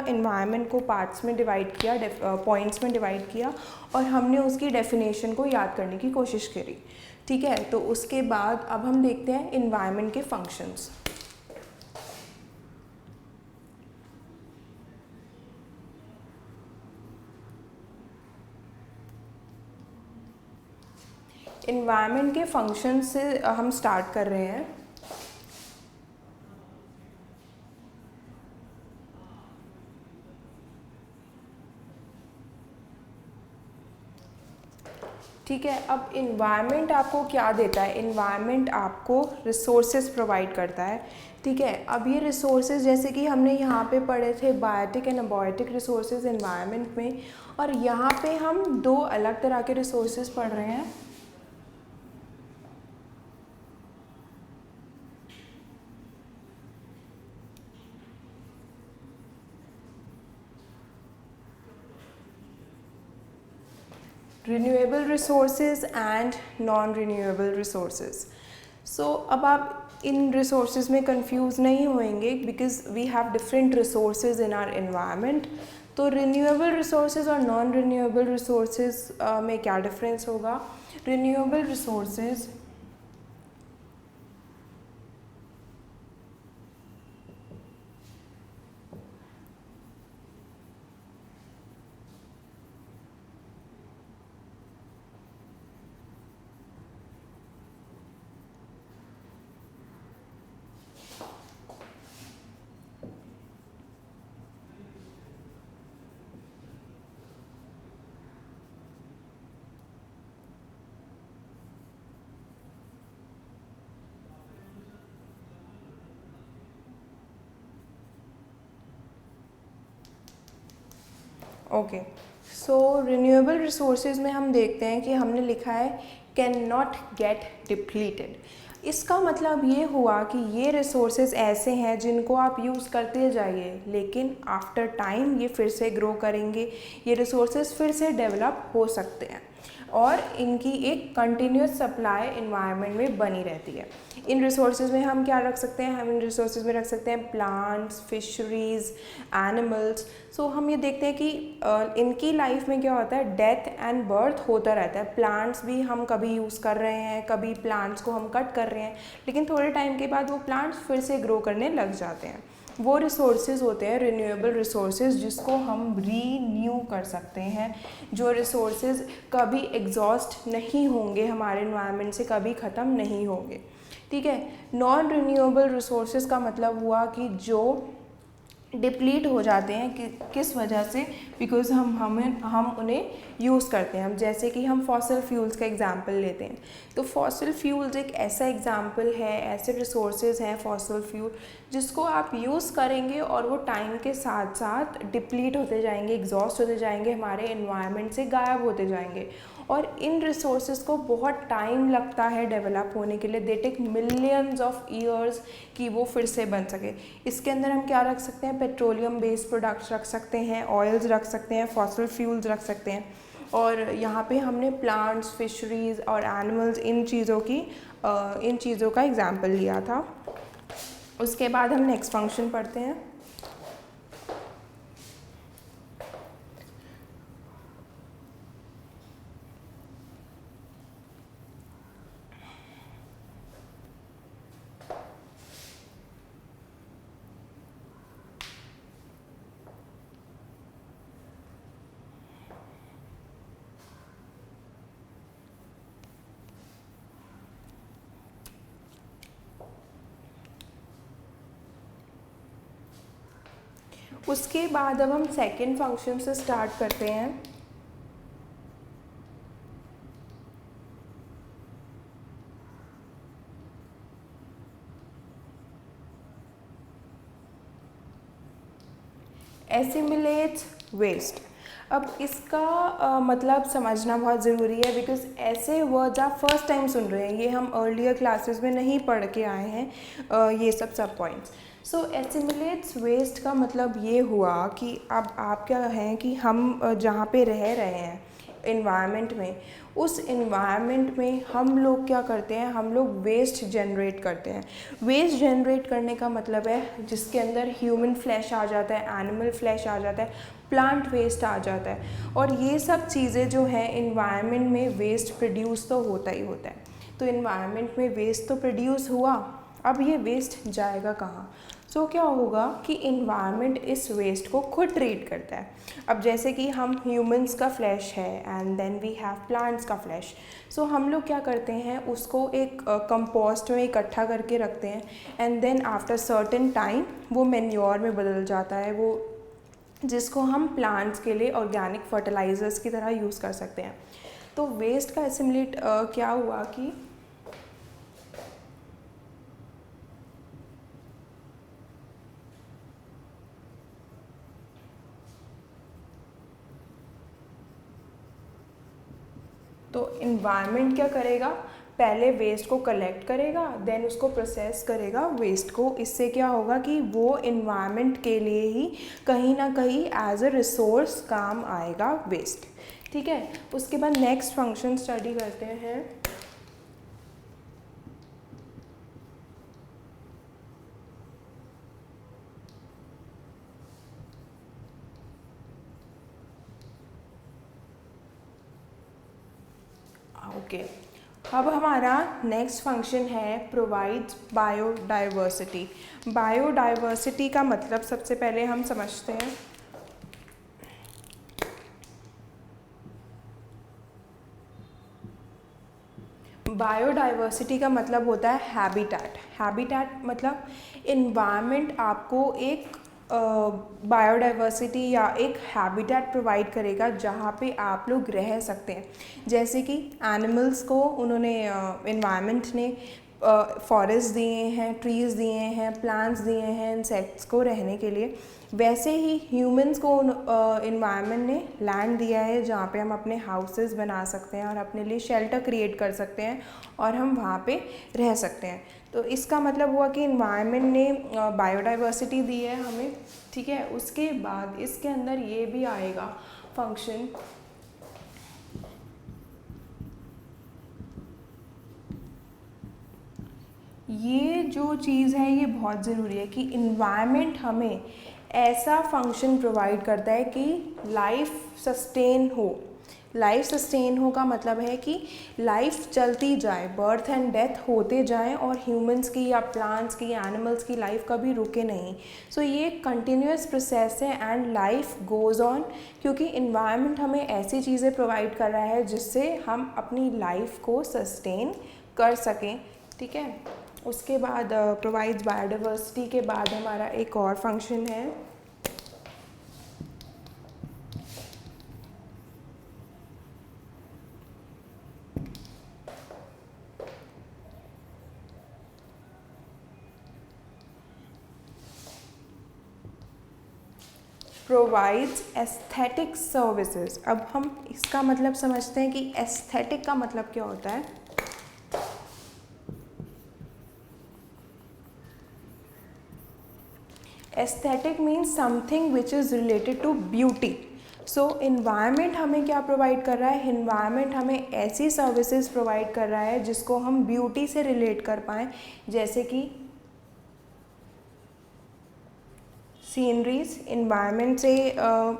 Environment को parts में divide किया, पॉइंट्स में डिवाइड किया और हमने उसकी डेफिनेशन को याद करने की कोशिश करी। ठीक है, तो उसके बाद अब हम देखते हैं इन्वायरमेंट के फंक्शंस। इन्वायरमेंट के फंक्शन से हम स्टार्ट कर रहे हैं। ठीक है, अब इन्वायरमेंट आपको क्या देता है? इन्वायरमेंट आपको रिसोर्सेज प्रोवाइड करता है। ठीक है, अब ये रिसोर्सेज जैसे कि हमने यहाँ पे पढ़े थे biotic and abiotic resources environment में, और यहाँ पे हम दो अलग तरह के रिसोर्सेज पढ़ रहे हैं। Renewable resources and non renewable resources. So अब आप इन रिसोर्सेज में कंफ्यूज नहीं होंगे because we have different resources in our environment. तो रिन्यूएबल रिसोर्सेज और नॉन रिन्यूएबल रिसोर्सेज में क्या डिफरेंस होगा? Renewable resources okay, so renewable resources में हम देखते हैं कि हमने लिखा है कैन नॉट गेट डिप्लीटेड। इसका मतलब ये हुआ कि ये रिसोर्सेज ऐसे हैं जिनको आप यूज़ करते जाइए, लेकिन आफ्टर टाइम ये फिर से ग्रो करेंगे, ये रिसोर्सेज फिर से डेवलप हो सकते हैं और इनकी एक कंटिन्यूस सप्लाई इन्वायरमेंट में बनी रहती है। इन रिसोर्सेज में हम क्या रख सकते हैं? हम इन रिसोर्सेज में रख सकते हैं प्लांट्स, फिशरीज, एनिमल्स। सो हम ये देखते हैं कि इनकी लाइफ में क्या होता है, डेथ एंड बर्थ होता रहता है। प्लांट्स भी हम कभी यूज़ कर रहे हैं, कभी प्लांट्स को हम कट कर रहे हैं, लेकिन थोड़े टाइम के बाद वो प्लांट्स फिर से ग्रो करने लग जाते हैं। वो रिसोर्सेज होते हैं रिन्यूएबल रिसोर्सेज जिसको हम रीन्यू कर सकते हैं, जो रिसोर्सेज कभी एग्जॉस्ट नहीं होंगे, हमारे एनवायरनमेंट से कभी ख़त्म नहीं होंगे। ठीक है, नॉन रिन्यूएबल रिसोर्सेज का मतलब हुआ कि जो डिप्लीट हो जाते हैं किस वजह से? बिकॉज हम उन्हें यूज़ करते हैं। हम जैसे कि हम फॉसिल फ्यूल्स का एग्जांपल लेते हैं, तो फॉसिल फ्यूल्स एक ऐसा एग्जांपल है, ऐसे रिसोर्सेज हैं फॉसिल फ्यूल जिसको आप यूज़ करेंगे और वो टाइम के साथ साथ डिप्लीट होते जाएंगे, एग्जॉस्ट होते जाएंगे, हमारे एनवायरनमेंट से गायब होते जाएंगे। और इन रिसोर्सेज को बहुत टाइम लगता है डेवलप होने के लिए, they take millions of years कि वो फिर से बन सके। इसके अंदर हम क्या रख सकते हैं? पेट्रोलियम बेस्ड प्रोडक्ट्स रख सकते हैं, ऑयल्स रख सकते हैं, फॉसिल फ्यूल्स रख सकते हैं। और यहाँ पे हमने प्लांट्स, फिशरीज़ और एनिमल्स इन चीज़ों का एग्जाम्पल लिया था। उसके बाद हम नेक्स्ट फंक्शन पढ़ते हैं। उसके बाद अब हम सेकेंड फंक्शन से स्टार्ट करते हैं। Assimilates waste. अब इसका मतलब समझना बहुत ज़रूरी है बिकॉज ऐसे वर्ड्स आप फर्स्ट टाइम सुन रहे हैं, ये हम अर्लियर क्लासेस में नहीं पढ़ के आए हैं ये सब पॉइंट्स। सो एसिमिलेट्स वेस्ट का मतलब ये हुआ कि अब आप क्या हैं कि हम जहाँ पे रह रहे हैं इन्वायरमेंट में, उस इन्वायरमेंट में हम लोग क्या करते हैं, हम लोग वेस्ट जनरेट करते हैं। वेस्ट जनरेट करने का मतलब है जिसके अंदर ह्यूमन फ्लैश आ जाता है, एनिमल फ्लैश आ जाता है, प्लांट वेस्ट आ जाता है, और ये सब चीज़ें जो हैं इन्वायरमेंट में वेस्ट प्रोड्यूस तो होता ही होता है। तो इन्वायरमेंट में वेस्ट तो प्रोड्यूस हुआ, अब ये वेस्ट जाएगा कहाँ? सो क्या होगा कि इन्वायरमेंट इस वेस्ट को खुद ट्रीट करता है। अब जैसे कि हम ह्यूमंस का फ्लैश है and then we have plants का फ्लैश, सो हम लोग क्या करते हैं उसको एक कंपोस्ट में इकट्ठा करके रखते हैं and then after certain time वो मैन्योर में बदल जाता है, वो जिसको हम प्लांट्स के लिए ऑर्गेनिक फर्टिलाइजर्स की तरह यूज़ कर सकते हैं। तो वेस्ट का एसिमुलेट क्या हुआ कि तो इन्वायरमेंट क्या करेगा, पहले वेस्ट को कलेक्ट करेगा, देन उसको प्रोसेस करेगा वेस्ट को। इससे क्या होगा कि वो इन्वायरमेंट के लिए ही कहीं ना कहीं एज अ रिसोर्स काम आएगा वेस्ट। ठीक है, उसके बाद नेक्स्ट फंक्शन स्टडी करते हैं। ओके, अब हमारा नेक्स्ट फंक्शन है प्रोवाइड्स बायोडाइवर्सिटी। बायोडाइवर्सिटी का मतलब सबसे पहले हम समझते हैं। बायोडाइवर्सिटी का मतलब होता है हैबिटेट। हैबिटेट मतलब इन्वायरमेंट आपको एक बायोडाइवर्सिटी या एक हैबिटेट प्रोवाइड करेगा जहाँ पे आप लोग रह सकते हैं। जैसे कि एनिमल्स को उन्होंने इन्वायरमेंट ने फॉरेस्ट दिए हैं, ट्रीज़ दिए हैं, प्लांट्स दिए हैं इंसेक्ट्स को रहने के लिए, वैसे ही ह्यूमंस को इन्वायरमेंट ने लैंड दिया है जहाँ पे हम अपने हाउसेस बना सकते हैं और अपने लिए शेल्टर क्रिएट कर सकते हैं और हम वहाँ पे रह सकते हैं। तो इसका मतलब हुआ कि इन्वायरमेंट ने बायोडाइवर्सिटी दी है हमें। ठीक है, उसके बाद इसके अंदर ये भी आएगा फंक्शन, ये जो चीज़ है ये बहुत ज़रूरी है कि इन्वायरमेंट हमें ऐसा फंक्शन प्रोवाइड करता है कि लाइफ सस्टेन हो। लाइफ सस्टेन हो का मतलब है कि लाइफ चलती जाए, बर्थ एंड डेथ होते जाएं और ह्यूमंस की या प्लांट्स की या एनिमल्स की लाइफ कभी रुके नहीं। सो ये कंटिन्यूस प्रोसेस है एंड लाइफ गोज़ ऑन, क्योंकि इन्वायरमेंट हमें ऐसी चीज़ें प्रोवाइड कर रहा है जिससे हम अपनी लाइफ को सस्टेन कर सकें। ठीक है, उसके बाद प्रोवाइड्स बायोडाइवर्सिटी के बाद हमारा एक और फंक्शन है प्रोवाइड्स एस्थेटिक सर्विसेज। अब हम इसका मतलब समझते हैं कि एस्थेटिक का मतलब क्या होता है। Aesthetic means something which is related to beauty. So environment हमें क्या प्रोवाइड कर रहा है, इन्वायरमेंट हमें ऐसी सर्विसेज प्रोवाइड कर रहा है जिसको हम ब्यूटी से रिलेट कर पाएँ, जैसे कि सीनरीज। इन्वायरमेंट से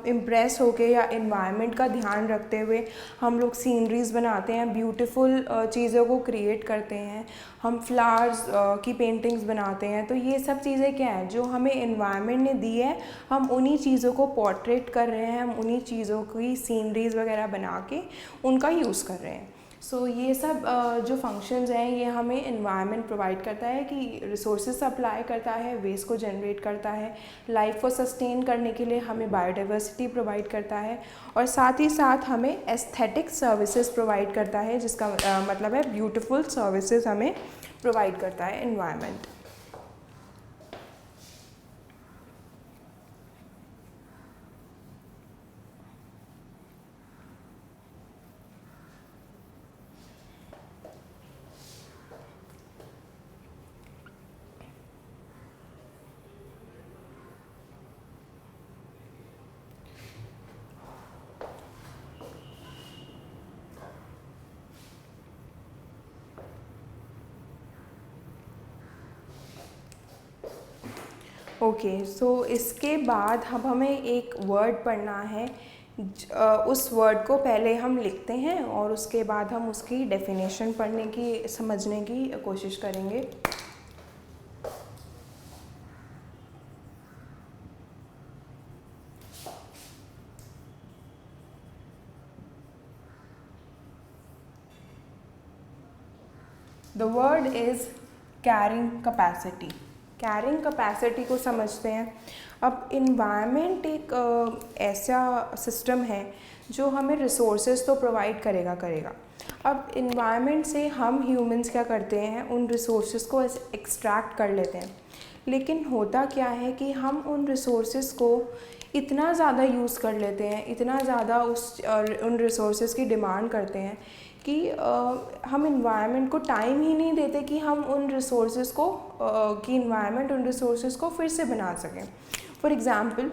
इम्प्रेस होके या इन्वायरमेंट का ध्यान रखते हुए हम लोग सीनरीज बनाते हैं, ब्यूटीफुल चीज़ों को क्रिएट करते हैं, हम फ्लावर्स की पेंटिंग्स बनाते हैं। तो ये सब चीज़ें क्या है जो हमें इन्वायरमेंट ने दी है, हम उन्हीं चीज़ों को पोर्ट्रेट कर रहे हैं, हम उन्हीं चीज़ों की सीनरीज वगैरह बना के उनका यूज़ कर रहे हैं। सो ये सब जो फंक्शंस हैं ये हमें इन्वायरमेंट प्रोवाइड करता है कि रिसोर्सेज सप्लाई करता है, वेस्ट को जनरेट करता है, लाइफ को सस्टेन करने के लिए हमें बायोडाइवर्सिटी प्रोवाइड करता है, और साथ ही साथ हमें एस्थेटिक सर्विसेज प्रोवाइड करता है, जिसका मतलब है ब्यूटीफुल सर्विसेज हमें प्रोवाइड करता है इन्वायरमेंट। ओके, सो इसके बाद अब हमें एक वर्ड पढ़ना है। उस वर्ड को पहले हम लिखते हैं और उसके बाद हम उसकी डेफिनेशन पढ़ने की, समझने की कोशिश करेंगे। The word is carrying capacity. Carrying capacity को समझते हैं। अब इन्वायरमेंट एक ऐसा सिस्टम है जो हमें रिसोर्सेज तो प्रोवाइड करेगा। अब इन्वायरमेंट से हम ह्यूमंस क्या करते हैं, उन रिसोर्सेज को एक्सट्रैक्ट कर लेते हैं। लेकिन होता क्या है कि हम उन रिसोर्सेज को इतना ज़्यादा यूज़ कर लेते हैं, इतना ज़्यादा उन रिसोर्सेज की डिमांड करते हैं कि हम इन्वायरमेंट को टाइम ही नहीं देते कि हम उन रिसोर्सेज को कि इन्वायरमेंट उन रिसोर्सेज को फिर से बना सकें। फॉर एग्ज़ाम्पल,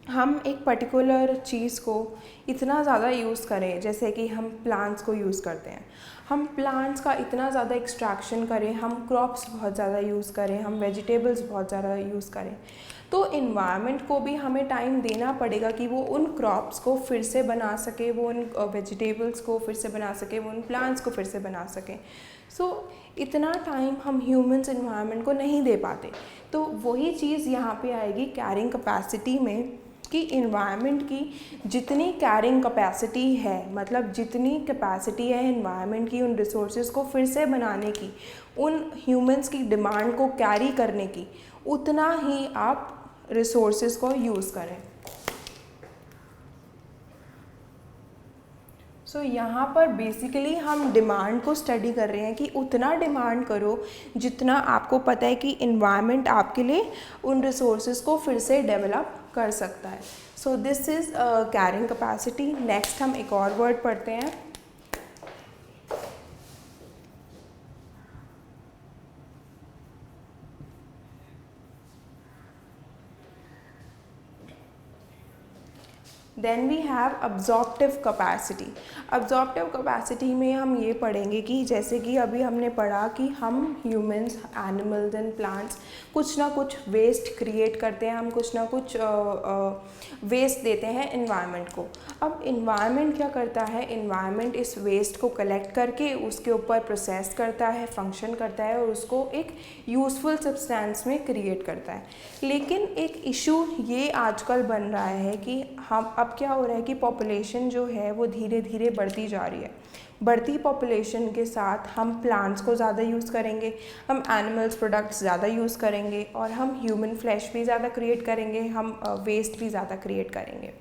हम एक पर्टिकुलर चीज़ को इतना ज़्यादा यूज़ करें, जैसे कि हम प्लांट्स को यूज़ करते हैं, हम प्लांट्स का इतना ज़्यादा एक्सट्रैक्शन करें, हम क्रॉप्स बहुत ज़्यादा यूज़ करें, हम वेजिटेबल्स बहुत ज़्यादा यूज़ करें, तो इन्वायरमेंट को भी हमें टाइम देना पड़ेगा कि वो उन क्रॉप्स को फिर से बना सके, वो उन वेजिटेबल्स को फिर से बना सके, वो उन प्लांट्स को फिर से बना सकें। सो इतना टाइम हम ह्यूमंस इन्वायरमेंट को नहीं दे पाते। तो वही चीज़ यहाँ पे आएगी कैरिंग कैपेसिटी में, कि इन्वायरमेंट की जितनी कैरिंग कैपेसिटी है, मतलब जितनी कैपेसिटी है इन्वायरमेंट की उन रिसोर्सेज को फिर से बनाने की, उन ह्यूमंस की डिमांड को कैरी करने की, उतना ही आप रिसोर्सेज को यूज़ करें। सो यहाँ पर बेसिकली हम डिमांड को स्टडी कर रहे हैं कि उतना डिमांड करो जितना आपको पता है कि इन्वायरमेंट आपके लिए उन रिसोर्सेज को फिर से डेवलप कर सकता है। So this is carrying capacity. Next हम एक और वर्ड पढ़ते हैं। Then we have absorptive capacity. Absorptive capacity में हम ये पढ़ेंगे कि जैसे कि अभी हमने पढ़ा कि हम ह्यूमंस, एनिमल्स एंड प्लांट्स कुछ ना कुछ वेस्ट क्रिएट करते हैं, हम कुछ ना कुछ वेस्ट देते हैं इन्वायरमेंट को। अब इन्वायरमेंट क्या करता है, इन्वायरमेंट इस वेस्ट को कलेक्ट करके उसके ऊपर प्रोसेस करता है, फंक्शन करता है और उसको एक यूज़फुल सब्सटेंस में क्रिएट करता है। लेकिन एक इशू ये आजकल बन रहा है कि हम अब क्या हो रहा है कि पॉपुलेशन जो है वो धीरे धीरे बढ़ती जा रही है। बढ़ती पॉपुलेशन के साथ हम प्लांट्स को ज़्यादा यूज़ करेंगे, हम एनिमल्स प्रोडक्ट्स ज़्यादा यूज़ करेंगे और हम ह्यूमन फ्लैश भी ज़्यादा क्रिएट करेंगे, हम वेस्ट भी ज़्यादा क्रिएट करेंगे।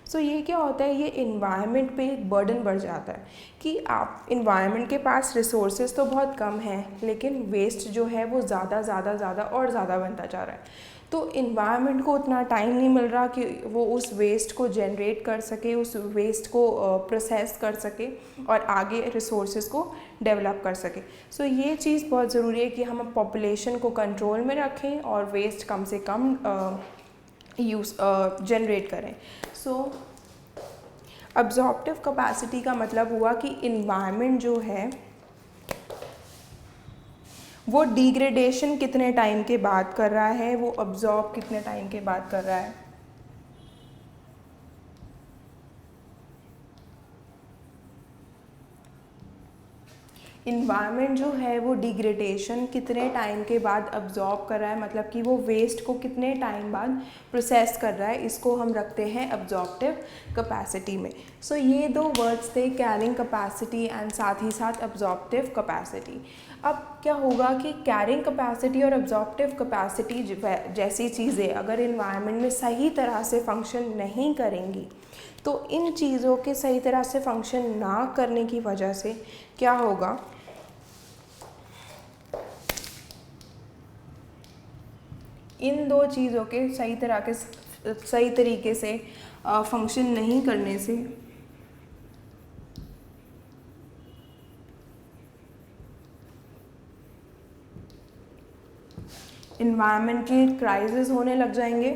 सो ये क्या होता है, ये इन्वायरमेंट पे एक बर्डन बढ़ जाता है कि आप इन्वायरमेंट के पास रिसोर्सेज तो बहुत कम हैं, लेकिन वेस्ट जो है वो ज़्यादा ज़्यादा ज़्यादा और ज़्यादा बनता जा रहा है। तो इन्वायरमेंट को उतना टाइम नहीं मिल रहा कि वो उस वेस्ट को जनरेट कर सके, उस वेस्ट को प्रोसेस कर सके और आगे रिसोर्सेज को डेवलप कर सके। सो ये चीज़ बहुत ज़रूरी है कि हम पॉपुलेशन को कंट्रोल में रखें और वेस्ट कम से कम यूज़ जनरेट करें। सो अब्जॉर्प्टिव कैपेसिटी का मतलब हुआ कि इन्वायरमेंट जो है वो डिग्रेडेशन कितने टाइम के बाद कर रहा है, वो अब्जॉर्ब कितने टाइम के बाद कर रहा है। इन्वायरमेंट जो है वो डिग्रेडेशन कितने टाइम के बाद अब्जॉर्ब कर रहा है, मतलब कि वो वेस्ट को कितने टाइम बाद प्रोसेस कर रहा है, इसको हम रखते हैं अब्जॉर्प्टिव कैपेसिटी में। सो ये दो वर्ड्स थे, कैरिंग कैपेसिटी एंड साथ ही साथ अब्जॉर्प्टिव कैपेसिटी। अब क्या होगा कि कैरिंग कैपेसिटी और अब्जॉर्प्टिव कैपेसिटी जैसी चीज़ें अगर इन्वायरमेंट में सही तरह से फंक्शन नहीं करेंगी, तो इन चीज़ों के सही तरह से फंक्शन ना करने की वजह से क्या होगा, इन दो चीज़ों के सही तरीके से फंक्शन नहीं करने से इन्वायरमेंट के क्राइसिस होने लग जाएंगे।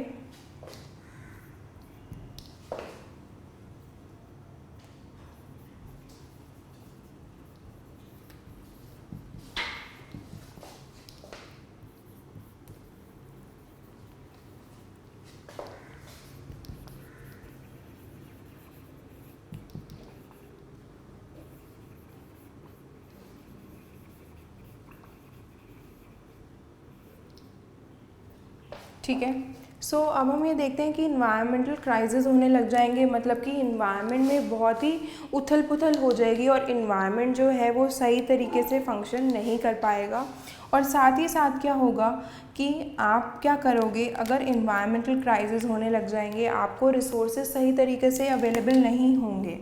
ठीक है। सो अब हम ये देखते हैं कि इन्वायरमेंटल क्राइसिस होने लग जाएंगे, मतलब कि इन्वायरमेंट में बहुत ही उथल पुथल हो जाएगी और इन्वायरमेंट जो है वो सही तरीके से फंक्शन नहीं कर पाएगा। और साथ ही साथ क्या होगा कि आप क्या करोगे, अगर इन्वायरमेंटल क्राइसिस होने लग जाएंगे, आपको रिसोर्सेज सही तरीके से अवेलेबल नहीं होंगे।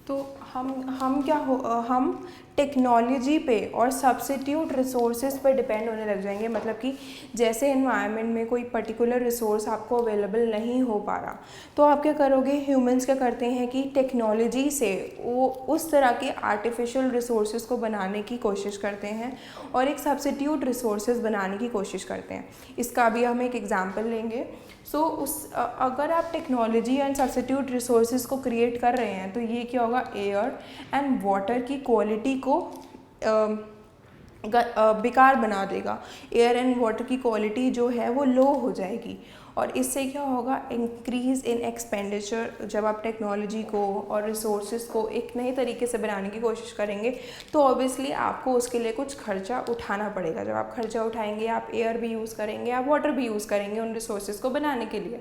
तो हम टेक्नोलॉजी पे और सब्स्टिट्यूट रिसोर्सेज पर डिपेंड होने लग जाएंगे। मतलब कि जैसे एनवायरनमेंट में कोई पर्टिकुलर रिसोर्स आपको अवेलेबल नहीं हो पा रहा, तो आप क्या करोगे, ह्यूमंस क्या करते हैं कि टेक्नोलॉजी से वो उस तरह के आर्टिफिशियल रिसोर्सेज को बनाने की कोशिश करते हैं और एक सब्स्टिट्यूट रिसोर्सेज बनाने की कोशिश करते हैं। इसका भी हम एक एग्जांपल लेंगे। अगर आप टेक्नोलॉजी एंड सब्स्टिट्यूट रिसोर्सेज को क्रिएट कर रहे हैं, तो ये क्या होगा, एयर एंड वाटर की क्वालिटी को बेकार बना देगा। एयर एंड वाटर की क्वालिटी जो है वो लो हो जाएगी और इससे क्या होगा, इंक्रीज़ इन एक्सपेंडिचर। जब आप टेक्नोलॉजी को और रिसोर्सेज को एक नए तरीके से बनाने की कोशिश करेंगे तो ऑब्वियसली आपको उसके लिए कुछ खर्चा उठाना पड़ेगा। जब आप खर्चा उठाएंगे, आप एयर भी यूज़ करेंगे, आप वाटर भी यूज़ करेंगे उन रिसोर्सेज को बनाने के लिए।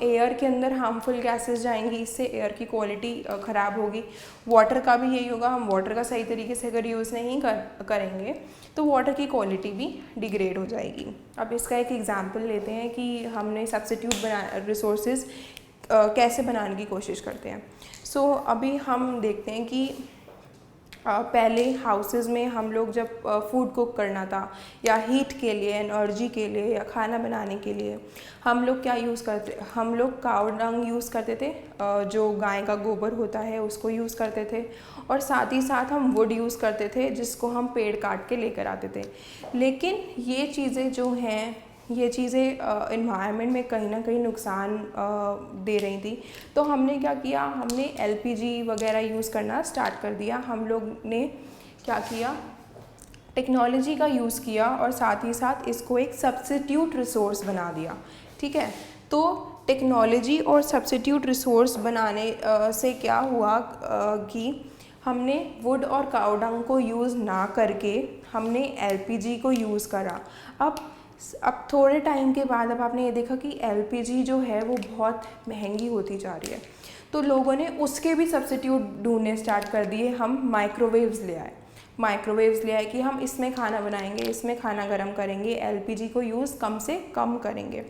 एयर के अंदर हार्मफुल गैसेस जाएंगी, इससे एयर की क्वालिटी ख़राब होगी। वाटर का भी यही होगा, हम वाटर का सही तरीके से अगर यूज़ नहीं करेंगे तो वाटर की क्वालिटी भी डिग्रेड हो जाएगी। अब इसका एक एग्जांपल लेते हैं कि हमने सब्स्टिट्यूट रिसोर्सेज कैसे बनाने की कोशिश करते हैं। अभी हम देखते हैं कि पहले हाउसेस में हम लोग जब फूड कुक करना था या हीट के लिए, एनर्जी के लिए या खाना बनाने के लिए, हम लोग क्या यूज़ करते, हम लोग काऊ डंग यूज़ करते थे, जो गाय का गोबर होता है उसको यूज़ करते थे। और साथ ही साथ हम वुड यूज़ करते थे जिसको हम पेड़ काट के लेकर आते थे। लेकिन ये चीज़ें जो हैं, ये चीज़ें इन्वायरमेंट में कहीं ना कहीं नुकसान दे रही थी। तो हमने क्या किया, हमने एलपीजी वगैरह यूज़ करना स्टार्ट कर दिया। हम लोग ने क्या किया, टेक्नोलॉजी का यूज़ किया और साथ ही साथ इसको एक सब्स्टिट्यूट रिसोर्स बना दिया। ठीक है, तो टेक्नोलॉजी और सब्स्टिट्यूट रिसोर्स बनाने से क्या हुआ कि हमने वुड और काऊ डंग को यूज़ ना करके हमने एलपीजी को यूज़ करा। अब थोड़े टाइम के बाद अब आपने ये देखा कि एलपीजी जो है वो बहुत महंगी होती जा रही है, तो लोगों ने उसके भी सब्स्टिट्यूट ढूंढने स्टार्ट कर दिए। हम माइक्रोवेव्स ले आए कि हम इसमें खाना बनाएंगे, इसमें खाना गर्म करेंगे, एलपीजी को यूज़ कम से कम करेंगे।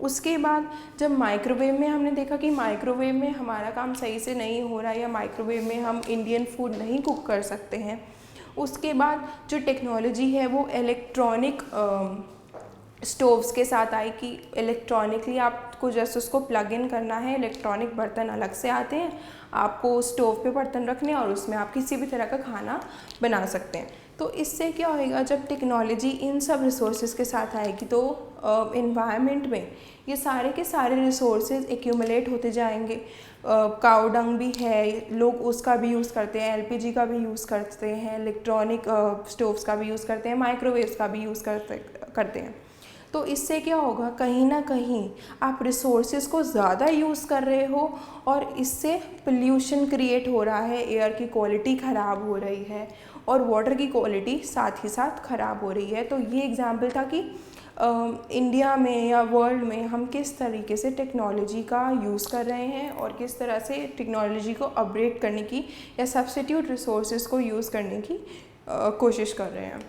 उसके बाद जब माइक्रोवेव में हमने देखा कि माइक्रोवेव में हमारा काम सही से नहीं हो रहा है या माइक्रोवेव में हम इंडियन फूड नहीं कुक कर सकते हैं, उसके बाद जो टेक्नोलॉजी है वो इलेक्ट्रॉनिक स्टोव्स के साथ आई कि इलेक्ट्रॉनिकली आपको जस्ट उसको प्लग इन करना है। इलेक्ट्रॉनिक बर्तन अलग से आते हैं, आपको स्टोव पे बर्तन रखने और उसमें आप किसी भी तरह का खाना बना सकते हैं। तो इससे क्या होएगा, जब टेक्नोलॉजी इन सब रिसोर्सेज के साथ आएगी तो इन्वायरमेंट में ये सारे के सारे रिसोर्सेज एक्यूमुलेट होते जाएंगे। काऊ डंग भी है, लोग उसका भी यूज़ करते हैं, एलपीजी का भी यूज़ करते हैं, इलेक्ट्रॉनिक स्टोव्स का भी यूज़ करते हैं, माइक्रोवेव्स का भी यूज़ करते हैं। तो इससे क्या होगा, कहीं ना कहीं आप रिसोर्सेज को ज़्यादा यूज़ कर रहे हो और इससे पोल्यूशन क्रिएट हो रहा है, एयर की क्वालिटी ख़राब हो रही है और वाटर की क्वालिटी साथ ही साथ ख़राब हो रही है। तो ये एग्जाम्पल था कि इंडिया में या वर्ल्ड में हम किस तरीके से टेक्नोलॉजी का यूज़ कर रहे हैं और किस तरह से टेक्नोलॉजी को अपग्रेड करने की या सब्स्टिट्यूट रिसोर्सेज को यूज़ करने की कोशिश कर रहे हैं।